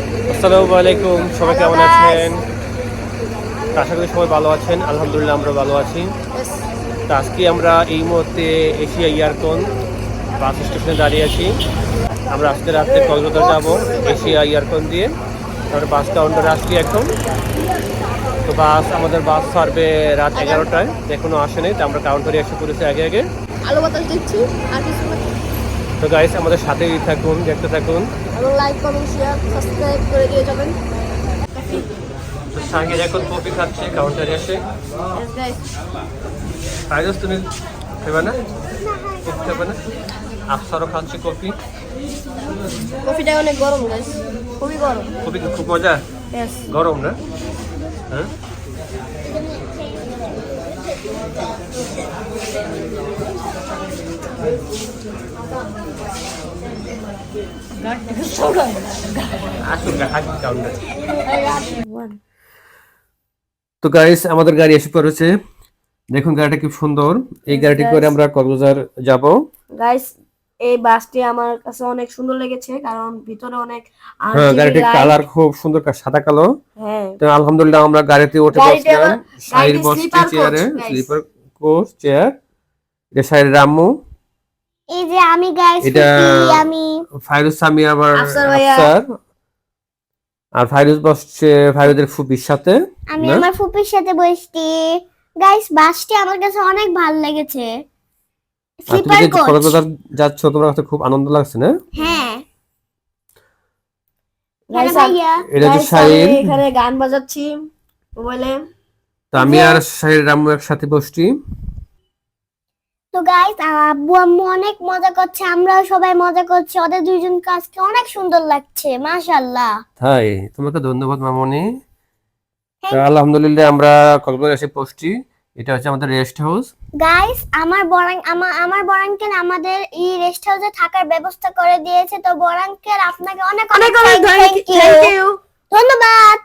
আসসালামু আলাইকুম, সবাই কেমন আছেন? আশা করি সবাই ভালো আছেন। আলহামদুলিল্লাহ আমরা ভালো আছি। তো আজকে আমরা এই মুহূর্তে এশিয়া ইয়ারকন বাস স্টেশনে দাঁড়িয়ে আছি। আমরা আজকে রাত্রে কক্সবাজার যাব এশিয়া ইয়ারকন দিয়ে। আমরা বাস কাউন্টারে আসছি এখন। তো আমাদের বাস ছাড়বে রাত 11টায়, এখনো আসেনি। তো আমরা কাউন্টারে এসে পড়েছি আগে আগে। আলো বাতাস দিচ্ছি আর কিছু না। তো গাইস, আমাদের সাথেই থাকুন, দেখতে থাকুন। এবং লাইক কমেন্ট শেয়ার সাবস্ক্রাইব করে দিয়ে যাবেন। তো শাহিদ এখন কফি খাচ্ছে কাউন্টারে এসে। Yes guys, ফাইরোজ, তুমি খাবে না? কফি খাবে না? আফসারও খাচ্ছে কফি। কফিটা অনেক গরম গাইস, খুবই গরম। কফি খুব মজা, Yes. গরম না? হ্যাঁ, আসুন আসুন কাউন্টারে। তো গাইস, আমাদের গাড়ি এসে পড়েছে। দেখুন গাড়িটা কি সুন্দর। এই গাড়িটি করে আমরা কক্সবাজার যাব। গাইস, এই বাসটি আমার কাছে অনেক সুন্দর লেগেছে কারণ ভিতরে অনেক হ্যাঁ, RGB গাড়িটির লাইট। কালার খুব সুন্দর, সাদা কালো। হ্যাঁ, তো আলহামদুলিল্লাহ আমরা গাড়িতে উঠে গাড়িতে বসলাম। শাহির গাড়িতে বসছে স্লিপার কোচ চেয়ারে, গাইস। Sleeper coach chair. এটা শাহির রাম্মু, এই যে আমি গাইস এটা আমি ফাইরুজ সামি, আবার আফসার ভাইয়া। আফসার। আর ফাইরুজ বসছে ফাইরুজের ফুপির সাথে। আমি না? আমার ফুপির সাথে বসছি। গাইস বাসটি আমার কাছে অনেক ভালো লেগেছে। আর তুমি স্লিপার যে কোচ। কক্সবাজার যাচ্ছ, তোমার কাছে খুব আনন্দ লাগছে না? হ্যাঁ। গাইস, ভাইয়া এটা যে গাইস, আমি শাহির। এখানে গান বাজাচ্ছি মোবাইলে। তো আমি আর শাহির রাম্মু একসাথে বসছি। তো গাইস আব্বু আম্মু অনেক মজা করছে, আমরাও সবাই মজা করছি। ওদের দুইজন কাজকে অনেক সুন্দর লাগছে, মাশাআল্লাহ। তাই তোমাকে ধন্যবাদ মামনি। Thank তো you. আলহামদুলিল্লাহ আমরা কক্সবাজার এসে পৌঁছছি। এটা হচ্ছে আমাদের রেস্ট হাউস। গাইস আমার বড় আঙ্কেল আমাদের এই রেস্ট হাউসে থাকার ব্যবস্থা করে দিয়েছে। তো বড় আঙ্কেল আপনাকে অনেক অনেক অনেক অনেক থ্যাংক থ্যাংক ইউ। ইউ। ধন্যবাদ।